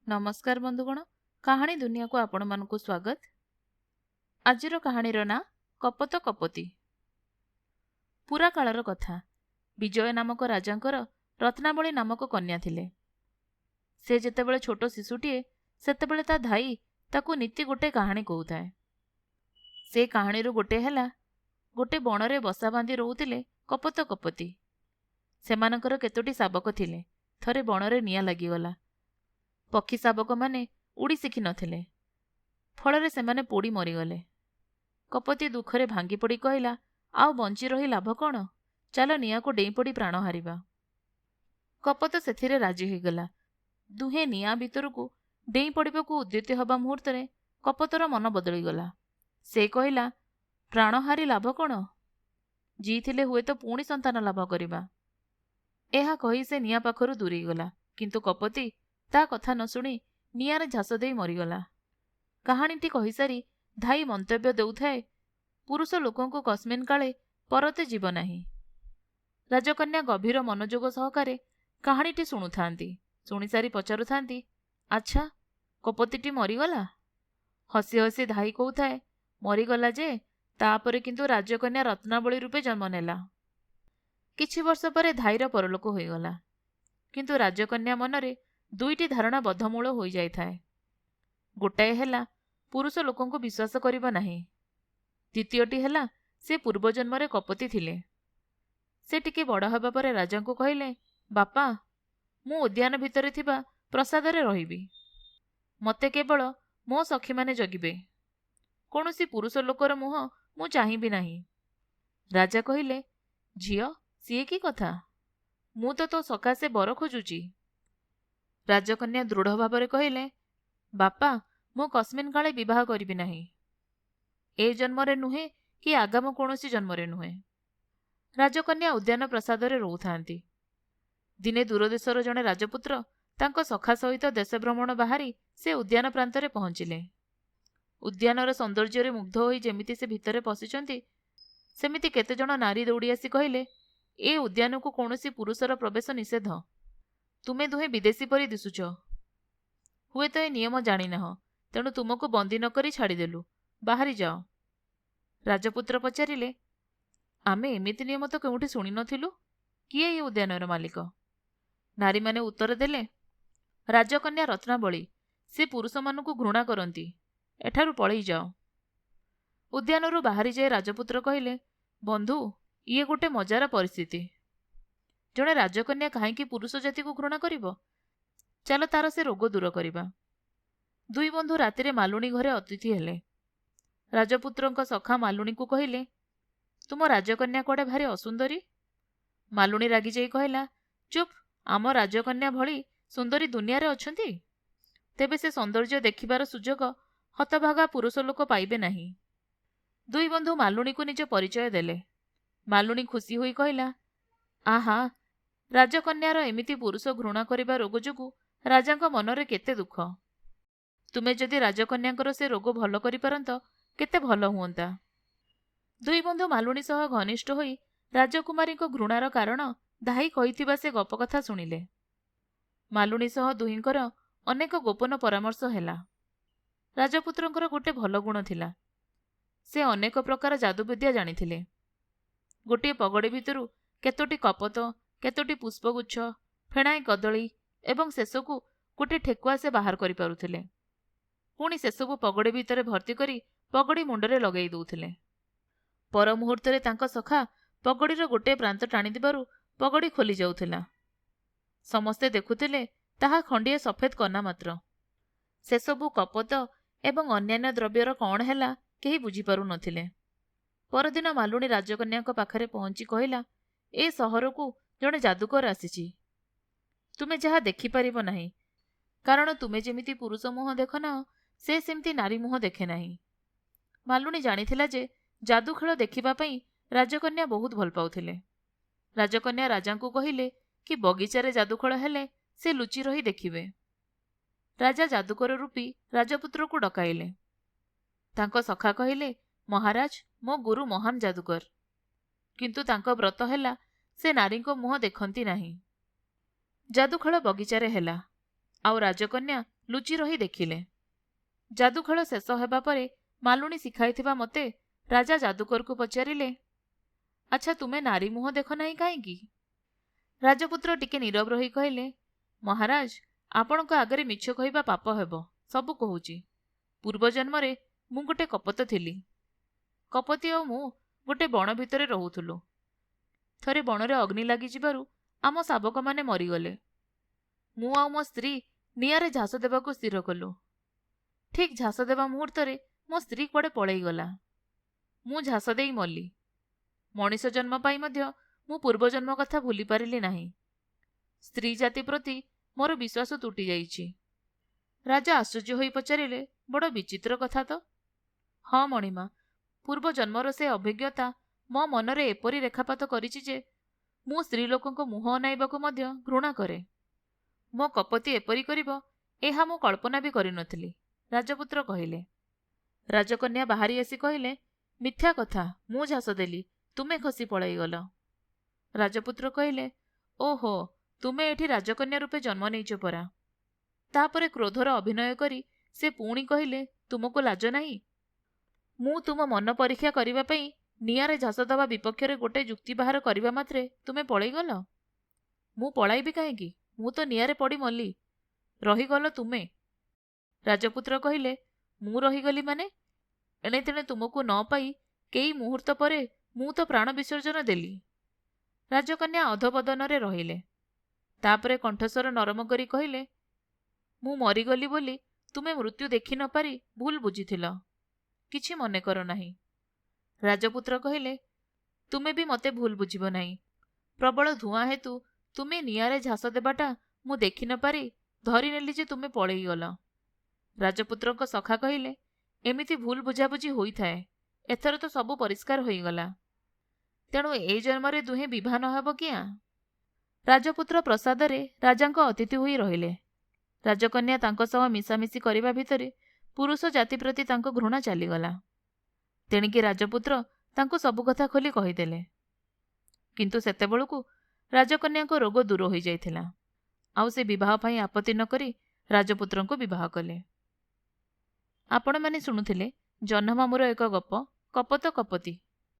नमस्कार बंधुगण, कहानी दुनिया को आपण मानकु स्वागत। आजिर कहानीर ना कपत कपती। पुरा कालर कथा। विजय नामक राजांकर रत्नावली नामक कन्या थिले। से जेतेबेले छोट शिशुटीए सेतेबेले ता धाई ताकू नीति गोटे कहानी कहूथाए। से कहानी गोटे हैला, गोटे बणरे बसा बांधी रोहुतिले कपत कपती। सेमानकर केतोटी शाबक थिले। थरे बणरे निया लागिगला। पक्षी शाबक माने उड़ी शिखि नथिले। फलरे सेमाने पोड़ी मरीगले। कपती दुखरे भांगी पड़ी कहला, आउ बंची रही लाभ कौन? चल निया को डेई पड़ी प्राण हारिबा। कपत सेथिरे राजी होइगला। दुहे निया भितरकू डेई पड़िबाकू उद्यत हबा मुहूर्तरे कपतर मन बदलिगला। से कहला, प्राण हारी लाभ कौन? जी थिले हुए तो पुणी संतान लाभ करिबा। एहा कही से निया पाखरु दूरी गला। किंतु कपती ता कथा न शुणी नियारे झास देई मरीगला। कहानीटी कही सारी धाई मंतव्य देउथाए, पुरुष लोकंकु कस्मिन काले परते जीव नाही। राजकन्या गभीर मनोयोग सहकारे कहानीटी शुणुथांती। शुणी सारी पचारुथांती, अच्छा कपतीटी मरीगला? हसी हसी धाई कहूथाए, मरीगला जे, तापरे किंतु राजकन्या रत्नावली रूपे जन्म नेला। किछि वर्ष परे धाईर परलोक होइगला। किंतु राजकन्या मनरे दुईटी धारणा बद्धमूल होई जाइथाए। गोटाए हैला, पुरुष लोकंकु विश्वास करिबा नाही। द्वितीयटी हैला, से पूर्वजन्मरे कपती थिले। से टिके बड़ हबा परे राजांकु कहिले, बापा मु उद्यान भितरे थिबा प्रसादरे रहिबी। मते केवल मो सखी माने जगिबे। कोनोसी पुरुष लोकर मुह मु चाहिबी नाही। राजा कहिले, झियो सिए की कथा? मु तो सकाशे बर खोजुची। राजकन्या दृढ़ भाव कहले, बापा मु कस्मिन काले विवाह करिबी नाही। ए जन्मरे नुहे कि आगाम कौनसी जन्मरे नुहे। राजकन्या उद्यान प्रसादरे रोथांती। दिने दूरदेशर जड़े राजपुत्र तांको सखा सहित देश भ्रमण बाहरी से उद्यान प्रांतरे पहुंचिले। उद्यानर सौंदर्य मुग्ध होई जेमिति से भितरे पशिचंती, सेमिति केते जण नारी दौड़ी आसी कहले, ए उद्यान को कौनसी पुरुषर प्रवेश निषेध। तुमे दुहे विदेशी परी दिशुच। हुए तो ए नियम जानी नाह, तेणु तुमको बंदी न करी छाड़ीदेलु। बाहरी जाओ। राजपुत्र पचारिले, आमे एमिति नियम तो केउठी शुणी नथिलु। किए ए उद्यानर मालिक? नारी माने उत्तर देले, राजकन्या रत्नावली। से पुरुष मानकु घृणा करती। एठारु पळेई जाओ। उद्यानरु बाहरी जाए राजपुत्र कहले, बंधु ये गोटे मजार परिस्थिति। जड़े राजकन्या कहीं पुरुष जाति को घृणा करिबो? चल तार से रोग दूर करिबा। दुई बंधु रातिरे मालुणी घरे अतिथि हेले। राजपुत्रंक सखा मालुणी को कहले, तुम राजकन्या कोडे भारी असुंदरी। मालुणी रागी जाई कहला, चुप, आम राजकन्या भली सुंदरी दुनिया रे अछंती। तेबे से सौंदर्य देखिबार सुजोग हतभागा पुरुष लोक पाइबे नाही। दुई बंधु मालुणी को निज परिचय देले। मालुणी खुशी होई कहला, आहा राजकन्यार एमिति पुरुष घृणा करिबा रोग जोगु राजांक मनरे केते दुख। तुमे जदि राजकन्याकर से रोग भल करि पारंत केते भल हुअंता। दुई बंधु मालुणी सह घनिष्ठ होई राजकुमारी को घृणार कारण धाई कहिथिबा से गप कथा शुणिले। मालुणी सह दुहिंकर अनेक गोपन परामर्श हेला। राजपुत्रंकर गोटे भल गुण थिला। से अनेक प्रकार जादुविद्या जानिथिले। गोटे पगड़ी भितरु केतोटी कपत, केतोटी पुष्पगुच्छ, फेणाए कदली एवं शेषकू गोटे ठेकुआ से बाहर करि पारुथिले। पुणी सेसबू पगड़ी भितरे भर्ती करी पगड़ी मुंडरे लगेई दउथिले। पर मुहूर्तरे तांको सखा पगड़ीर गोटे प्रांत टाणी दिबारु पगड़ी खोली जाउथिला। समस्ते देखुथिले ताहा खंडिए सफेद कना मात्र। सेसबू कपत एवं अन्यान्य द्रव्यर कौन हैला केही बुझी पारु नथिले। परदिन मालुणी राजकन्या पाखरे पहुंची कहला, ए सहर को जड़े जादूकर आसीची। तुमे जहा देखि पारिबो नाही, कारण तुमे जेमिति पुरुष मुह देख ना, से सेमती नारी मुह देखे नाही। मालुणी जानिथिला जे जादू खेल देखिबा पई राजकन्या बहुत भल पाउथिले। राजकन्या राजांकु कहिले कि बगीचारे जादूखेल हेले से लुचि रही देखिबे। राजा जादूकर रूपी राजपुत्र को डकाइले। तांको सखा कहिले, महाराज मो गुरु महान जादूकर, किंतु तांको व्रत हैला से नारी को मुह देखंती नाही। जादूखेल बगीचारे हेला। आउ राजकन्या ଲୁଚି ରହି ଦେଖିଲେ। ଯାଦୁ ଖେଳ ଶେଷ ହେବା ପରେ ମାଲୁଣୀ ଶିଖାଇଥିବା ମତେ ରାଜା ଯାଦୁକରକୁ ପଚାରିଲେ, ଆଚ୍ଛା, ତୁମେ ନାରୀ ମୁହଁ ଦେଖ ନାହିଁ କାହିଁକି? ରାଜପୁତ୍ର ଟିକେ ନୀରବ ରହି କହିଲେ, ମହାରାଜ, ଆପଣଙ୍କ ଆଗରେ ମିଛ କହିବା ପାପ ହେବ। ସବୁ କହୁଛି। ପୂର୍ବଜନ୍ମରେ ମୁଁ ଗୋଟେ କପୋତ ଥିଲି। କପୋତୀ ଓ ମୁଁ ଗୋଟେ ବଣ ଭିତରେ ରହୁଥିଲୁ। ଥରେ ବଣରେ ଅଗ୍ନି ଲାଗିଯିବାରୁ ଆମ ଶାବକମାନେ ମରିଗଲେ। ମୁଁ ଆଉ ମୋ ସ୍ତ୍ରୀ ନିଆଁରେ ଝାସ ଦେବାକୁ ସ୍ଥିର କଲୁ। ଠିକ୍ ଝାସ ଦେବା ମୁହୂର୍ତ୍ତରେ ମୋ ସ୍ତ୍ରୀ କୁଆଡ଼େ ପଳେଇଗଲା। ମୁଁ ଝାସ ଦେଇ ମଲି। ମଣିଷ ଜନ୍ମ ପାଇଁ ମଧ୍ୟ ମୁଁ ପୂର୍ବଜନ୍ମ କଥା ଭୁଲି ପାରିଲି ନାହିଁ। ସ୍ତ୍ରୀ ଜାତି ପ୍ରତି ମୋର ବିଶ୍ୱାସ ତୁଟି ଯାଇଛି। ରାଜା ଆଶ୍ଚର୍ଯ୍ୟ ହୋଇ ପଚାରିଲେ, ବଡ଼ ବିଚିତ୍ର କଥା ତ। ହଁ ମଣିମା, ପୂର୍ବ ଜନ୍ମର ସେ ଅଭିଜ୍ଞତା ମୋ ମନରେ ଏପରି ରେଖାପାତ କରିଛି ଯେ ମୁଁ ସ୍ତ୍ରୀ ଲୋକଙ୍କ ମୁହଁ ଅନାଇବାକୁ ମଧ୍ୟ ଘୃଣା କରେ। ମୋ କପୋତୀ ଏପରି କରିବ ଏହା ମୁଁ କଳ୍ପନା ବି କରିନଥିଲି, ରାଜପୁତ୍ର କହିଲେ। ରାଜକନ୍ୟା ବାହାରି ଆସି କହିଲେ, ମିଥ୍ୟା କଥା, ମୁଁ ଝାସ ଦେଲି, ତୁମେ ଖସି ପଳାଇଗଲ। ରାଜପୁତ୍ର କହିଲେ, ଓହୋ, ତୁମେ ଏଠି ରାଜକନ୍ୟା ରୂପେ ଜନ୍ମ ନେଇଛ ପରା। ତାପରେ କ୍ରୋଧର ଅଭିନୟ କରି ସେ ପୁଣି କହିଲେ, ତୁମକୁ ଲାଜ ନାହିଁ? ମୁଁ ତୁମ ମନ ପରୀକ୍ଷା କରିବା ପାଇଁ ନିଆଁରେ ଝାସ ଦେବା ବିପକ୍ଷରେ ଗୋଟେ ଯୁକ୍ତି ବାହାର କରିବା ମାତ୍ରେ ତୁମେ ପଳେଇଗଲ? ମୁଁ ପଳାଇବି କାହିଁକି? ମୁଁ ତ ନିଆଁରେ ପଡ଼ି ମଲି। ରହିଗଲ ତୁମେ। ରାଜପୁତ୍ର କହିଲେ, ମୁଁ ରହିଗଲି ମାନେ? ଏଣେ ତେଣେ ତୁମକୁ ନ ପାଇ କେଇ ମୁହୂର୍ତ୍ତ ପରେ ମୁଁ ତ ପ୍ରାଣ ବିସର୍ଜନ ଦେଲି। ରାଜକନ୍ୟା ଅଧବଦନରେ ରହିଲେ। ତାପରେ କଣ୍ଠସ୍ୱର ନରମ କରି କହିଲେ, ମୁଁ ମରିଗଲି ବୋଲି ତୁମେ ମୃତ୍ୟୁ ଦେଖି ନ ପାରି ଭୁଲ ବୁଝିଥିଲ। କିଛି ମନେ କର ନାହିଁ। ରାଜପୁତ୍ର କହିଲେ, ତୁମେ ବି ମତେ ଭୁଲ ବୁଝିବ ନାହିଁ। ପ୍ରବଳ ଧୂଆଁ ହେତୁ ତୁମେ ନିଆଁରେ ଝାସ ଦେବାଟା ମୁଁ ଦେଖି ନ ପାରି ଧରିନେଲି ଯେ ତୁମେ ପଳେଇଗଲ। ରାଜପୁତ୍ରଙ୍କ ସଖା କହିଲେ, ଏମିତି ଭୁଲ ବୁଝାବୁଝି ହୋଇଥାଏ। ଏଥର ତ ସବୁ ପରିଷ୍କାର ହୋଇଗଲା। ତେଣୁ ଏଇ ଜନ୍ମରେ ଦୁହେଁ ବିବାହ ନ ହେବ କିଆଁ? ରାଜପୁତ୍ର ପ୍ରସାଦରେ ରାଜାଙ୍କ ଅତିଥି ହୋଇ ରହିଲେ। ରାଜକନ୍ୟା ତାଙ୍କ ସହ ମିଶାମିଶି କରିବା ଭିତରେ ପୁରୁଷ ଜାତି ପ୍ରତି ତାଙ୍କ ଘୃଣା ଚାଲିଗଲା। ତେଣିକି ରାଜପୁତ୍ର ତାଙ୍କୁ ସବୁ କଥା ଖୋଲି କହିଦେଲେ। କିନ୍ତୁ ସେତେବେଳକୁ ରାଜକନ୍ୟାଙ୍କ ରୋଗ ଦୂର ହୋଇଯାଇଥିଲା। ଆଉ ସେ ବିବାହ ପାଇଁ ଆପତ୍ତି ନ କରି ରାଜପୁତ୍ରଙ୍କୁ ବିବାହ କଲେ। ଆପଣମାନେ ଶୁଣୁଥିଲେ ଜହ୍ନମାମୁଁର ଏକ ଗପ, କପୋତ କପୋତୀ।